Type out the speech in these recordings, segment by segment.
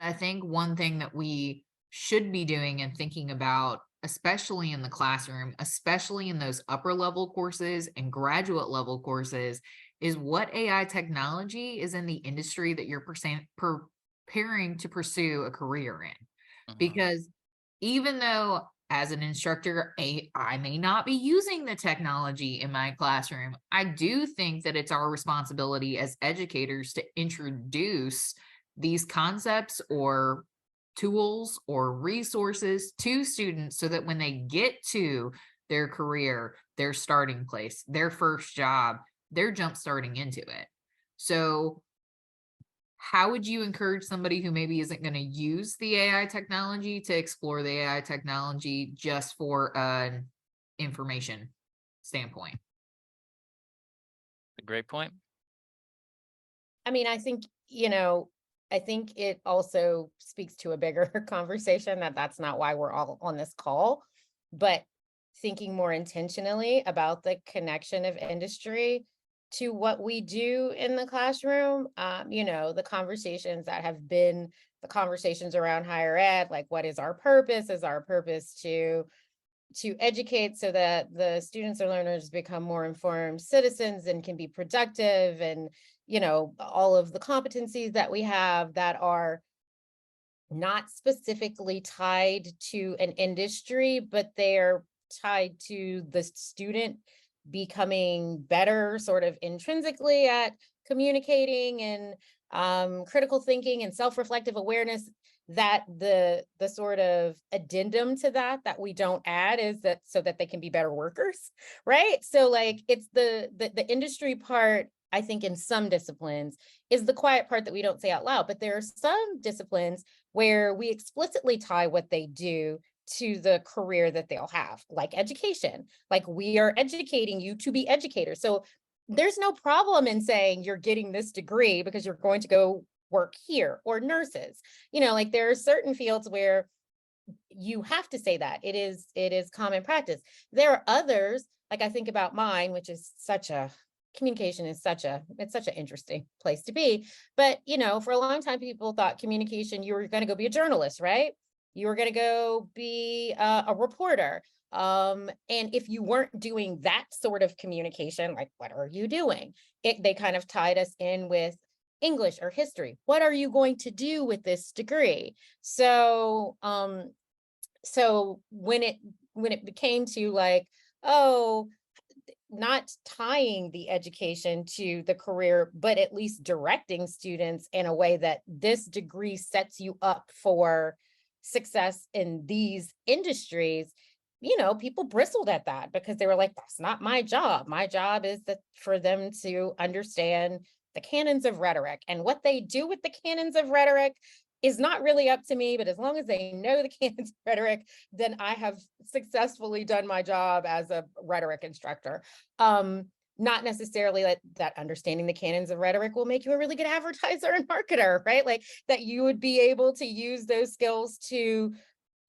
I think one thing that we should be doing and thinking about, especially in the classroom, especially in those upper level courses and graduate level courses, is what AI technology is in the industry that you're preparing to pursue a career in. Mhm. Because even though as an instructor, I may not be using the technology in my classroom, I do think that it's our responsibility as educators to introduce these concepts or tools or resources to students so that when they get to their career, their starting place, their first job, they're jump starting into it. So, how would you encourage somebody who maybe isn't going to use the AI technology to explore the AI technology just for an information standpoint? A great point. I mean, I think it also speaks to a bigger conversation that's not why we're all on this call, but thinking more intentionally about the connection of industry to what we do in the classroom. The conversations that have been the conversations around higher ed, like what is our purpose? Is our purpose to educate so that the students or learners become more informed citizens and can be productive, and all of the competencies that we have that are not specifically tied to an industry, but they're tied to the student becoming better sort of intrinsically at communicating and critical thinking and self-reflective awareness. That the sort of addendum to that we don't add is that so that they can be better workers, right? So like it's the industry part, I think in some disciplines is the quiet part that we don't say out loud, but there are some disciplines where we explicitly tie what they do to the career that they'll have, like education. Like we are educating you to be educators. So there's no problem in saying you're getting this degree because you're going to go work here, or nurses. Like there are certain fields where you have to say that. It is common practice. There are others, like I think about mine, which is communication is it's such an interesting place to be. But for a long time, people thought communication, you were going to go be a journalist, right? You were going to go be a reporter. And if you weren't doing that sort of communication, like what are you doing? They kind of tied us in with English or history. What are you going to do with this degree? So when it became to like, oh, not tying the education to the career, but at least directing students in a way that this degree sets you up for success in these industries, people bristled at that because they were like, that's not my job. My job is that for them to understand the canons of rhetoric, and what they do with the canons of rhetoric is not really up to me, but as long as they know the canons of rhetoric, then I have successfully done my job as a rhetoric instructor. Not necessarily that understanding the canons of rhetoric will make you a really good advertiser and marketer, right? Like that you would be able to use those skills to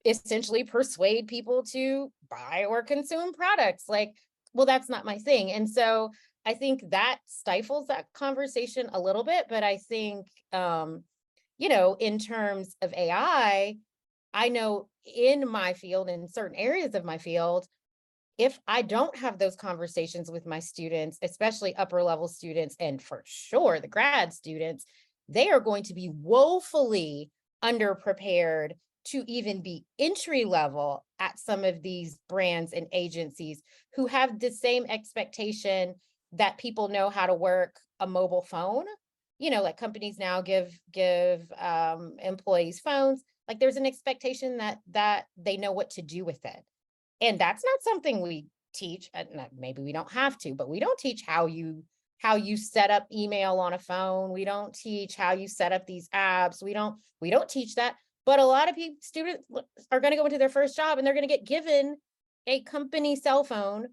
essentially persuade people to buy or consume products. Like, well, that's not my thing. And so I think that stifles that conversation a little bit. But I think, in terms of AI, I know in my field, in certain areas of my field, if I don't have those conversations with my students, especially upper level students, and for sure the grad students, they are going to be woefully underprepared to even be entry level at some of these brands and agencies who have the same expectation that people know how to work a mobile phone. Like companies now give employees phones. Like there's an expectation that they know what to do with it. And that's not something we teach. Maybe we don't have to, but we don't teach how you set up email on a phone. We don't teach how you set up these apps. We don't teach that. But a lot of students are going to go into their first job and they're going to get given a company cell phone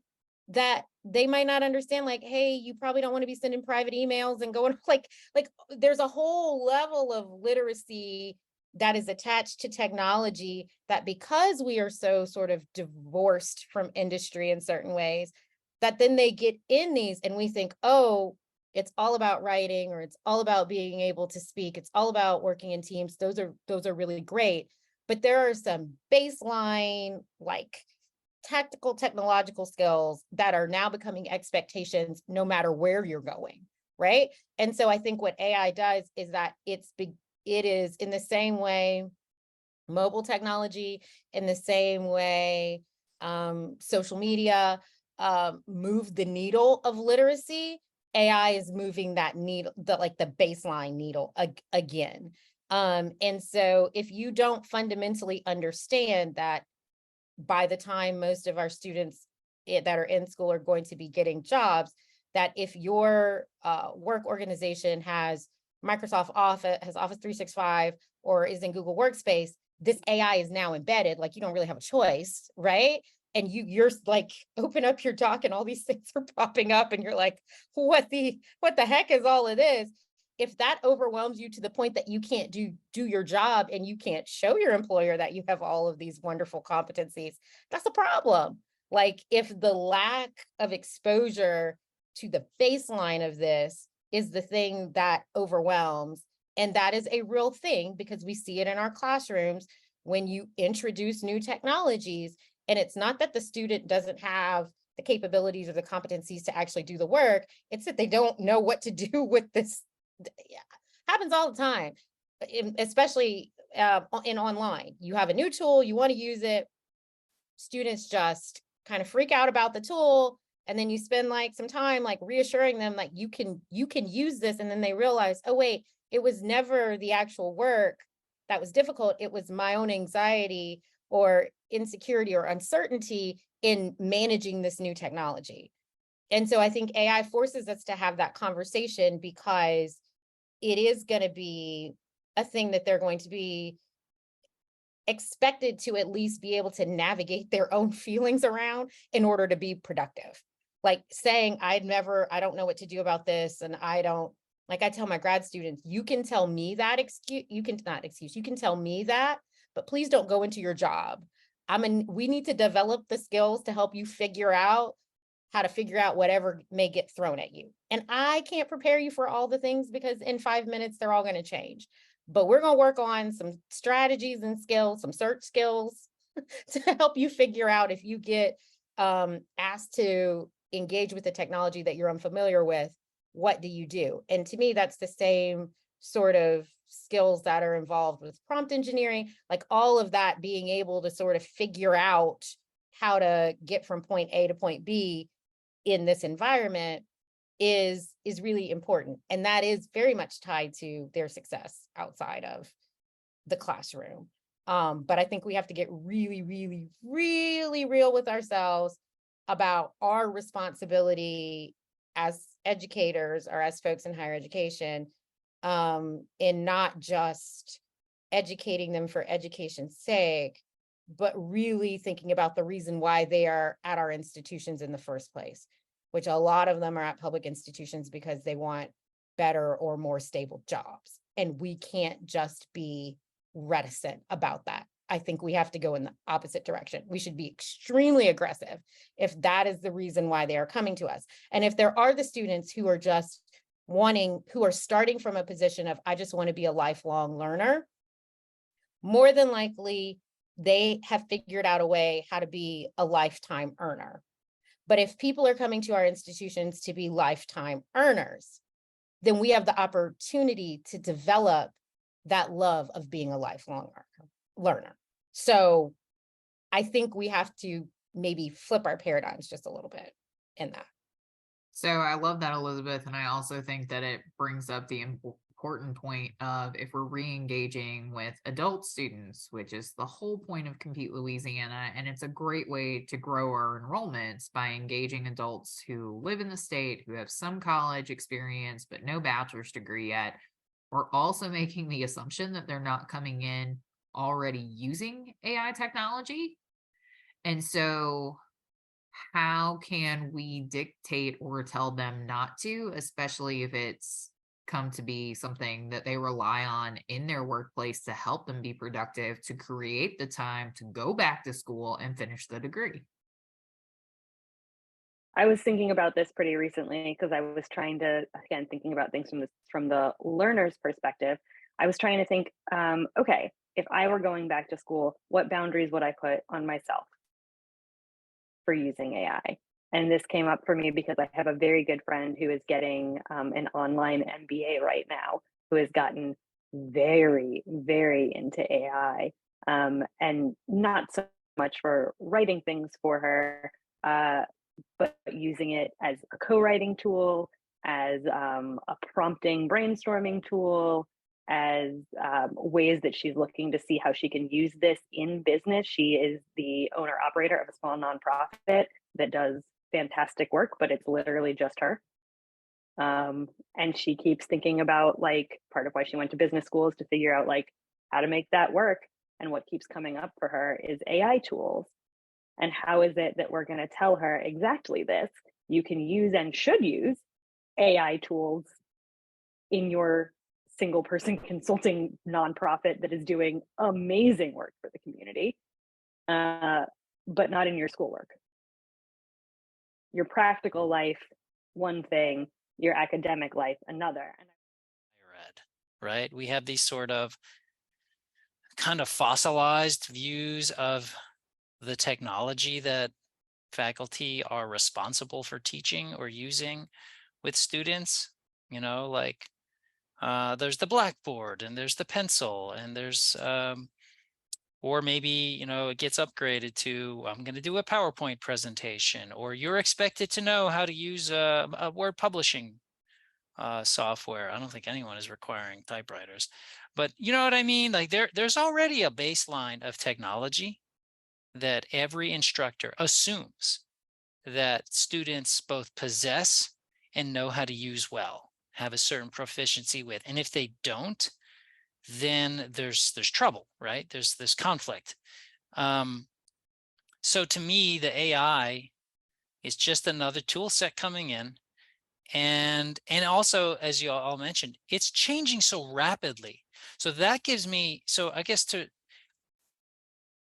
that they might not understand. Like, hey, you probably don't want to be sending private emails and going like there's a whole level of literacy that is attached to technology that, because we are so sort of divorced from industry in certain ways, that then they get in these and we think, oh, it's all about writing, or it's all about being able to speak, it's all about working in teams. Those are really great. But there are some baseline, like tactical technological skills that are now becoming expectations no matter where you're going, right? And so I think what AI does is that it is in the same way mobile technology, in the same way social media move the needle of literacy, AI is moving that needle, the baseline needle again. And so if you don't fundamentally understand that by the time most of our students that are in school are going to be getting jobs, that if your work organization has Microsoft Office, has Office 365, or is in Google Workspace, this AI is now embedded, like you don't really have a choice, right? And you're like, open up your doc and all these things are popping up and you're like, what the heck is all of this? If that overwhelms you to the point that you can't do your job and you can't show your employer that you have all of these wonderful competencies, that's a problem. Like if the lack of exposure to the baseline of this is the thing that overwhelms, and that is a real thing because we see it in our classrooms when you introduce new technologies, and it's not that the student doesn't have the capabilities or the competencies to actually do the work, it's that they don't know what to do with this. Yeah, happens all the time, especially in online. You have a new tool, you want to use it, students just kind of freak out about the tool, and then you spend like some time like reassuring them like you can use this, and then they realize, oh wait, it was never the actual work that was difficult, it was my own anxiety or insecurity or uncertainty in managing this new technology. And so I think AI forces us to have that conversation because it is going to be a thing that they're going to be expected to at least be able to navigate their own feelings around in order to be productive. Like saying, I don't know what to do about this. And I don't, like I tell my grad students, you can tell me that you can tell me that, but please don't go into your job. We need to develop the skills to help you figure out how to figure out whatever may get thrown at you. And I can't prepare you for all the things because in 5 minutes, they're all going to change. But we're going to work on some strategies and skills, some search skills to help you figure out if you get asked to engage with the technology that you're unfamiliar with, what do you do? And to me, that's the same sort of skills that are involved with prompt engineering, like all of that, being able to sort of figure out how to get from point A to point B in this environment is really important. And that is very much tied to their success outside of the classroom. But I think we have to get really, really, really real with ourselves about our responsibility as educators or as folks in higher education, in not just educating them for education's sake, but really thinking about the reason why they are at our institutions in the first place, which a lot of them are at public institutions because they want better or more stable jobs. And we can't just be reticent about that. I think we have to go in the opposite direction. We should be extremely aggressive if that is the reason why they are coming to us. And if there are the students who are just who are starting from a position of, I just want to be a lifelong learner, more than likely, they have figured out a way how to be a lifetime earner. But if people are coming to our institutions to be lifetime earners, then we have the opportunity to develop that love of being a lifelong learner. So I think we have to maybe flip our paradigms just a little bit in that. So I love that, Elizabeth. And I also think that it brings up the important point of if we're re-engaging with adult students, which is the whole point of Compete Louisiana. And it's a great way to grow our enrollments by engaging adults who live in the state, who have some college experience, but no bachelor's degree yet. We're also making the assumption that they're not coming in already using AI technology. And so how can we dictate or tell them not to, especially if it's come to be something that they rely on in their workplace to help them be productive, to create the time to go back to school and finish the degree? I was thinking about this pretty recently because I was trying to, again, thinking about things from the learner's perspective. I was trying to think, okay, if I were going back to school, what boundaries would I put on myself for using AI? And this came up for me because I have a very good friend who is getting an online MBA right now, who has gotten very, very into AI, and not so much for writing things for her, uh, but using it as a co-writing tool, as a prompting brainstorming tool, as ways that she's looking to see how she can use this in business. She is the owner operator of a small nonprofit that does fantastic work, but it's literally just her. And she keeps thinking about, like, part of why she went to business school is to figure out like how to make that work. And what keeps coming up for her is AI tools. And how is it that we're going to tell her exactly this? You can use and should use AI tools in your single person consulting nonprofit that is doing amazing work for the community, uh, but not in your schoolwork. Your practical life, one thing, your academic life, another. Higher ed, right? We have these sort of kind of fossilized views of the technology that faculty are responsible for teaching or using with students, like there's the blackboard and there's the pencil and there's or maybe it gets upgraded to I'm going to do a PowerPoint presentation, or you're expected to know how to use a word publishing software. I don't think anyone is requiring typewriters, but you know what I mean? Like there's already a baseline of technology that every instructor assumes that students both possess and know how to use well, have a certain proficiency with. And if they don't, then there's trouble, right? There's conflict. So to me, the AI is just another tool set coming in. And also, as you all mentioned, it's changing so rapidly. So that gives me, so I guess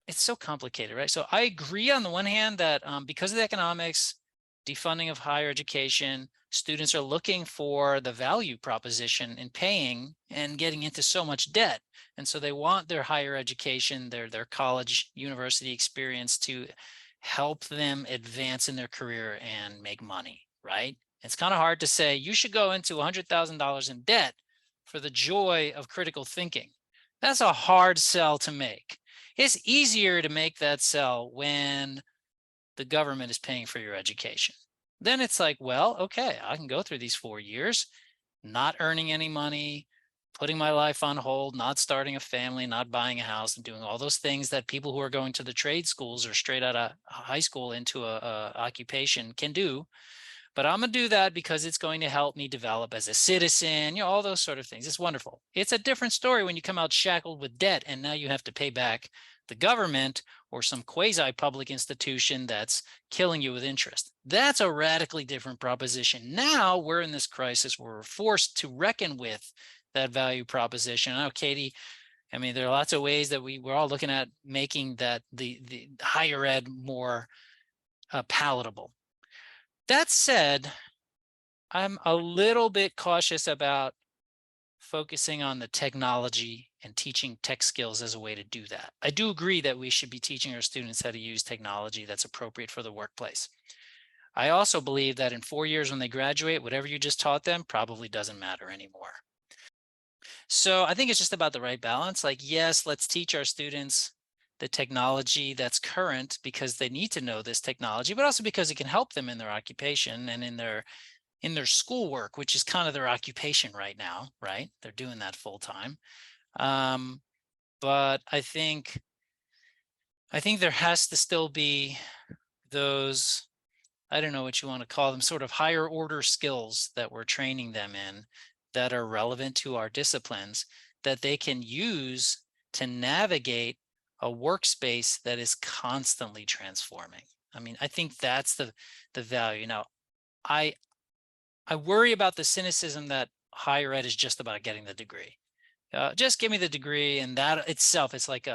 it's so complicated, right? So I agree on the one hand that because of the economics, defunding of higher education, students are looking for the value proposition in paying and getting into so much debt. And so they want their higher education, their college, university experience to help them advance in their career and make money, right? It's kind of hard to say you should go into $100,000 in debt for the joy of critical thinking. That's a hard sell to make. It's easier to make that sell when the government is paying for your education. Then it's like, well, okay, I can go through these 4 years, not earning any money, putting my life on hold, not starting a family, not buying a house, and doing all those things that people who are going to the trade schools or straight out of high school into a occupation can do. But I'm going to do that because it's going to help me develop as a citizen, all those sort of things. It's wonderful. It's a different story when you come out shackled with debt and now you have to pay back the government or some quasi-public institution that's killing you with interest. That's a radically different proposition. Now we're in this crisis where we're forced to reckon with that value proposition. Now, Katie, I mean, there are lots of ways that we're all looking at making that the higher ed more palatable. That said, I'm a little bit cautious about focusing on the technology and teaching tech skills as a way to do that. I do agree that we should be teaching our students how to use technology that's appropriate for the workplace. I also believe that in 4 years when they graduate, whatever you just taught them probably doesn't matter anymore. So I think it's just about the right balance. Like, yes, let's teach our students the technology that's current because they need to know this technology, but also because it can help them in their occupation and in their schoolwork, which is kind of their occupation right now, right? They're doing that full time. But I think there has to still be those, I don't know what you want to call them, sort of higher order skills that we're training them in that are relevant to our disciplines that they can use to navigate a workspace that is constantly transforming. I mean, I think that's the value. Now, I worry about the cynicism that higher ed is just about getting the degree. Just give me the degree, and that itself, it's like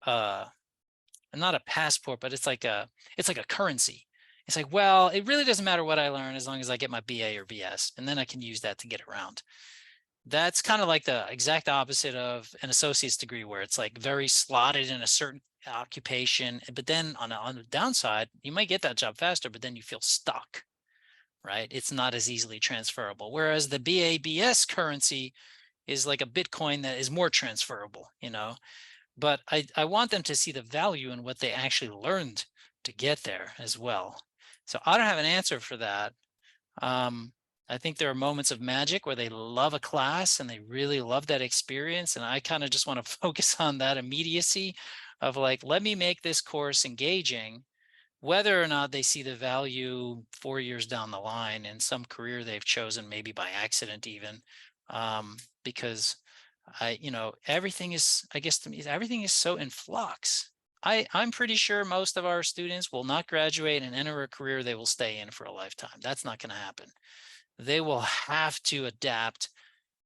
not a passport, but it's like a currency. it's like, well, it really doesn't matter what I learn as long as I get my BA or BS, and then I can use that to get around. That's kind of like the exact opposite of an associate's degree, where it's like very slotted in a certain occupation. But then on the downside, you might get that job faster, but then you feel stuck, right? It's not as easily transferable. Whereas the BA/BS currency is like a Bitcoin that is more transferable, you know. But I want them to see the value in what they actually learned to get there as well. So I don't have an answer for that. I think there are moments of magic where they love a class and they really love that experience. And I kind of just want to focus on that immediacy of like, let me make this course engaging, whether or not they see the value 4 years down the line in some career they've chosen, maybe by accident even, because everything is, I guess to me, everything is so in flux. I'm pretty sure most of our students will not graduate and enter a career they will stay in for a lifetime. That's not going to happen. They will have to adapt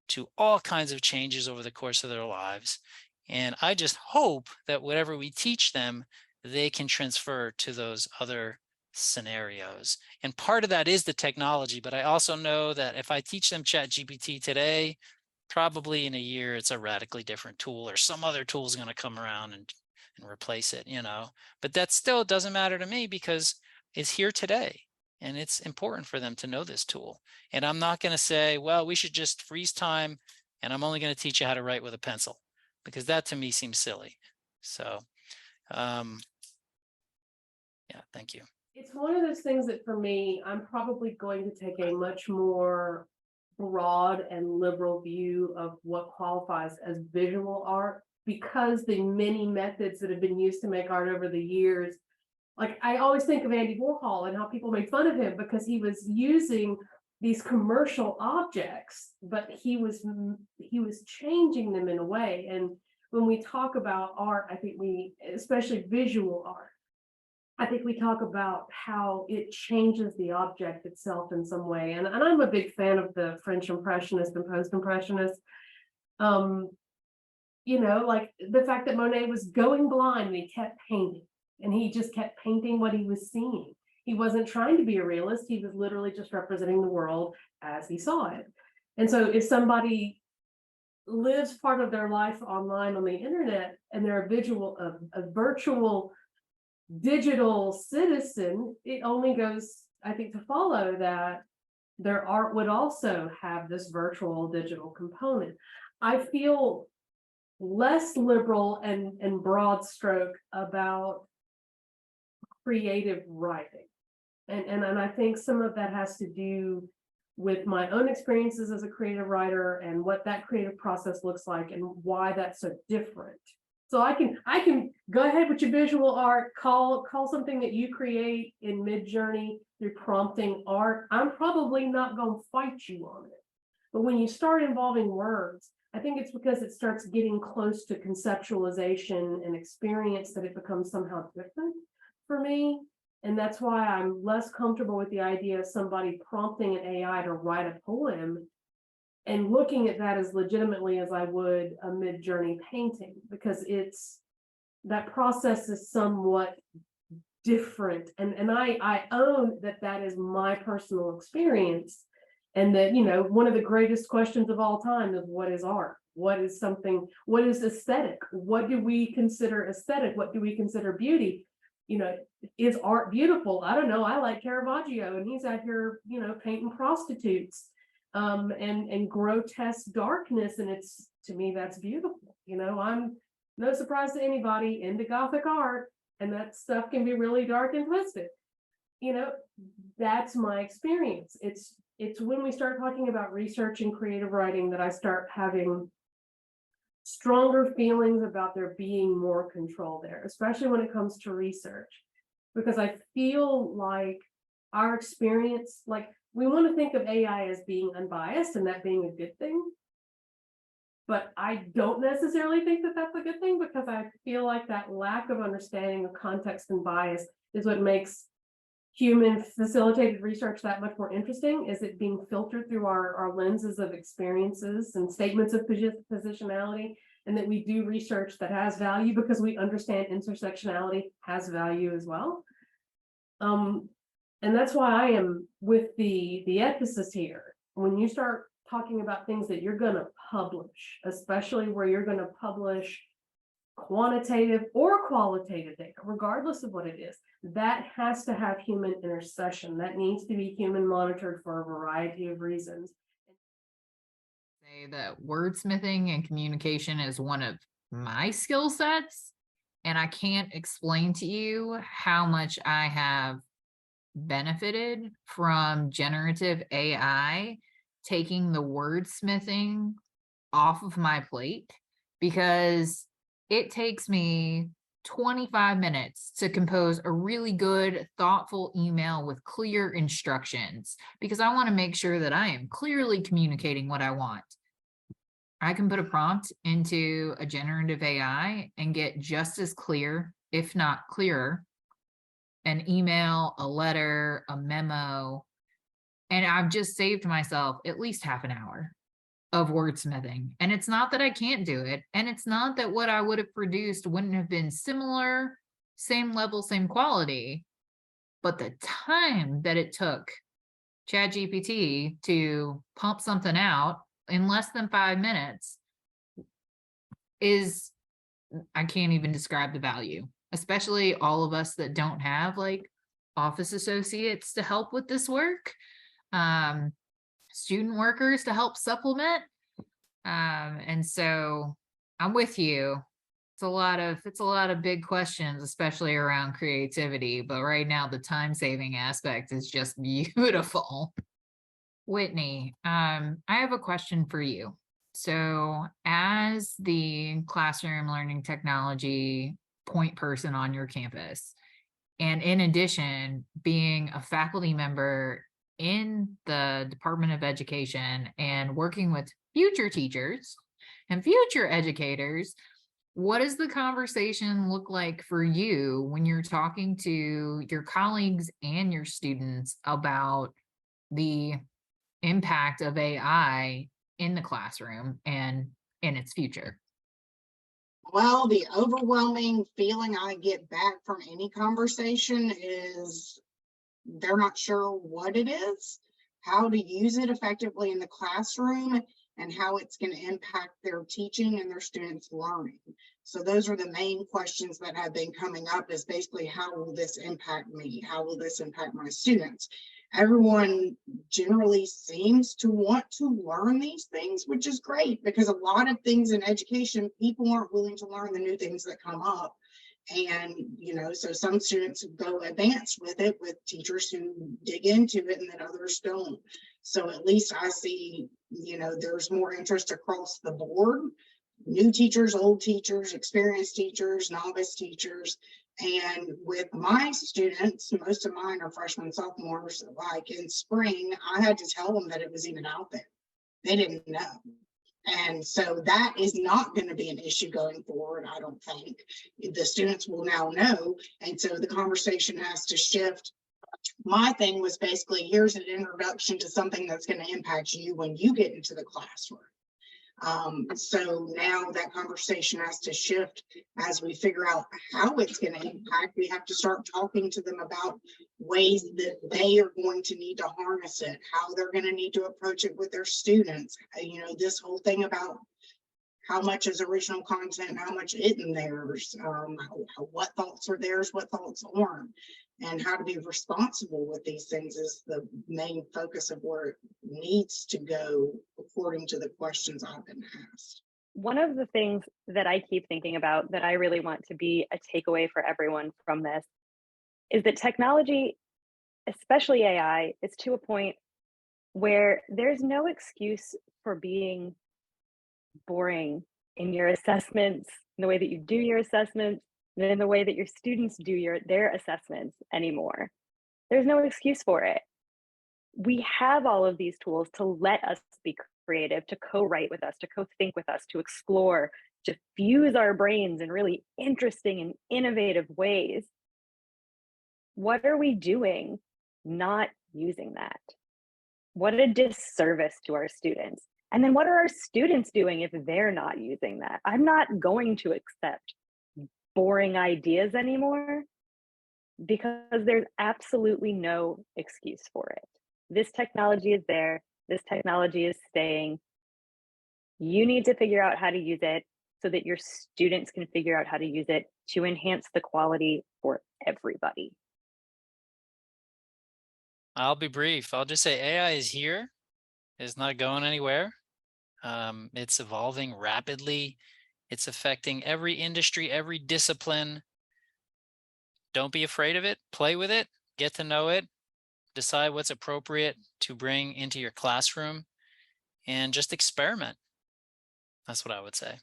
to all kinds of changes over the course of their lives. And I just hope that whatever we teach them, they can transfer to those other scenarios. And part of that is the technology, but I also know that if I teach them ChatGPT today, probably in a year, it's a radically different tool, or some other tool is going to come around and replace it, but that still doesn't matter to me because it's here today. And it's important for them to know this tool. And I'm not going to say, well, we should just freeze time and I'm only going to teach you how to write with a pencil, because that to me seems silly. So, yeah, thank you. It's one of those things that for me, I'm probably going to take a much more broad and liberal view of what qualifies as visual art, because the many methods that have been used to make art over the years, like I always think of Andy Warhol and how people made fun of him because he was using these commercial objects, but he was changing them in a way. And when we talk about art, I think especially visual art, I think we talk about how it changes the object itself in some way. And I'm a big fan of the French Impressionist and Post-Impressionist. Like the fact that Monet was going blind and he kept painting. And he just kept painting what he was seeing. He wasn't trying to be a realist. He was literally just representing the world as he saw it. And so if somebody lives part of their life online on the internet and they're a virtual digital citizen, it only goes, I think, to follow that their art would also have this virtual digital component. I feel less liberal and broad stroke about creative writing. And I think some of that has to do with my own experiences as a creative writer and what that creative process looks like and why that's so different. So I can go ahead with your visual art, call something that you create in Midjourney through prompting art. I'm probably not going to fight you on it. But when you start involving words, I think it's because it starts getting close to conceptualization and experience that it becomes somehow different for me. And that's why I'm less comfortable with the idea of somebody prompting an AI to write a poem and looking at that as legitimately as I would a Midjourney painting, because that process is somewhat different. And I own that is my personal experience. And that, one of the greatest questions of all time is, what is art? What is aesthetic? What do we consider aesthetic? What do we consider beauty? Is art beautiful? I don't know. I like Caravaggio, and he's out here, painting prostitutes, and grotesque darkness. And to me, that's beautiful. I'm no surprise to anybody into Gothic art, and that stuff can be really dark and twisted. That's my experience. It's when we start talking about research and creative writing that I start having stronger feelings about there being more control there, especially when it comes to research, because I feel like our experience, like we want to think of AI as being unbiased and that being a good thing. But I don't necessarily think that that's a good thing, because I feel like that lack of understanding of context and bias is what makes human facilitated research that much more interesting. Is it being filtered through our lenses of experiences and statements of positionality, and that we do research that has value because we understand intersectionality has value as well. And And that's why I am with the ethicist here. When you start talking about things that you're going to publish, especially where you're going to publish quantitative or qualitative data, regardless of what it is, that has to have human intercession. That needs to be human monitored for a variety of reasons. Say that wordsmithing and communication is one of my skill sets, and I can't explain to you how much I have benefited from generative AI taking the wordsmithing off of my plate, because it takes me 25 minutes to compose a really good, thoughtful email with clear instructions, because I want to make sure that I am clearly communicating what I want. I can put a prompt into a generative AI and get just as clear, if not clearer, an email, a letter, a memo, and I've just saved myself at least half an hour of wordsmithing. And it's not that I can't do it, and it's not that what I would have produced wouldn't have been similar, same level, same quality, but the time that it took ChatGPT to pump something out in less than 5 minutes is, I can't even describe the value, especially all of us that don't have like office associates to help with this work, student workers to help supplement. And so I'm with you. It's a lot of big questions, especially around creativity, but right now the time saving aspect is just beautiful. Whitney, I have a question for you. So as the classroom learning technology point person on your campus, and in addition, being a faculty member in the Department of Education and working with future teachers and future educators, what does the conversation look like for you when you're talking to your colleagues and your students about the impact of AI in the classroom and in its future? Well, the overwhelming feeling I get back from any conversation is they're not sure what it is, how to use it effectively in the classroom, and how it's going to impact their teaching and their students' learning. So those are the main questions that have been coming up, is basically, how will this impact me? How will this impact my students? Everyone generally seems to want to learn these things, which is great, because a lot of things in education, people aren't willing to learn the new things that come up. And, so some students go advanced with it, with teachers who dig into it, and then others don't. So at least I see, there's more interest across the board. New teachers, old teachers, experienced teachers, novice teachers. And with my students, most of mine are freshmen, sophomores, like in spring, I had to tell them that it was even out there. They didn't know. And so that is not going to be an issue going forward, I don't think. The students will now know. And so the conversation has to shift. My thing was basically, here's an introduction to something that's going to impact you when you get into the classroom. So now that conversation has to shift as we figure out how it's going to impact. We have to start talking to them about ways that they are going to need to harness it, how they're going to need to approach it with their students. This whole thing about how much is original content, how much isn't theirs, what thoughts are theirs, what thoughts aren't, and how to be responsible with these things is the main focus of where it needs to go, according to the questions I've been asked. One of the things that I keep thinking about that I really want to be a takeaway for everyone from this is that technology, especially AI, is to a point where there's no excuse for being boring in your assessments, in the way that you do your assessments, and in the way that your students do their assessments anymore. There's no excuse for it. We have all of these tools to let us be creative, to co-write with us, to co-think with us, to explore, to fuse our brains in really interesting and innovative ways. What are we doing not using that? What a disservice to our students. And then what are our students doing if they're not using that? I'm not going to accept boring ideas anymore. because there's absolutely no excuse for it. This technology is there, this technology is staying. You need to figure out how to use it so that your students can figure out how to use it to enhance the quality for everybody. I'll be brief. I'll just say AI is here. It's not going anywhere. It's evolving rapidly. It's affecting every industry, every discipline. Don't be afraid of it. Play with it. Get to know it. Decide what's appropriate to bring into your classroom, and just experiment. That's what I would say.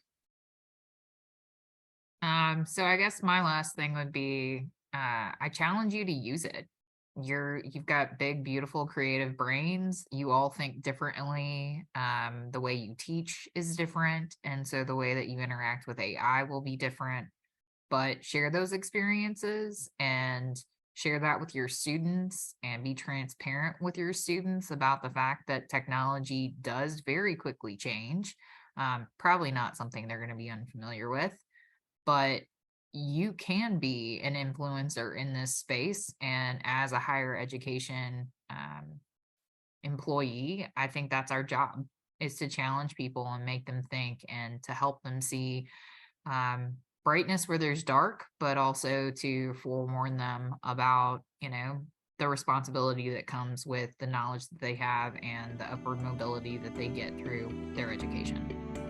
So I guess my last thing would be, I challenge you to use it. You've got big, beautiful, creative brains. You all think differently. The way you teach is different. And so the way that you interact with AI will be different. But share those experiences and share that with your students, and be transparent with your students about the fact that technology does very quickly change. Probably not something they're going to be unfamiliar with, but you can be an influencer in this space. And as a higher education employee, I think that's our job, is to challenge people and make them think, and to help them see brightness where there's dark, but also to forewarn them about, the responsibility that comes with the knowledge that they have and the upward mobility that they get through their education.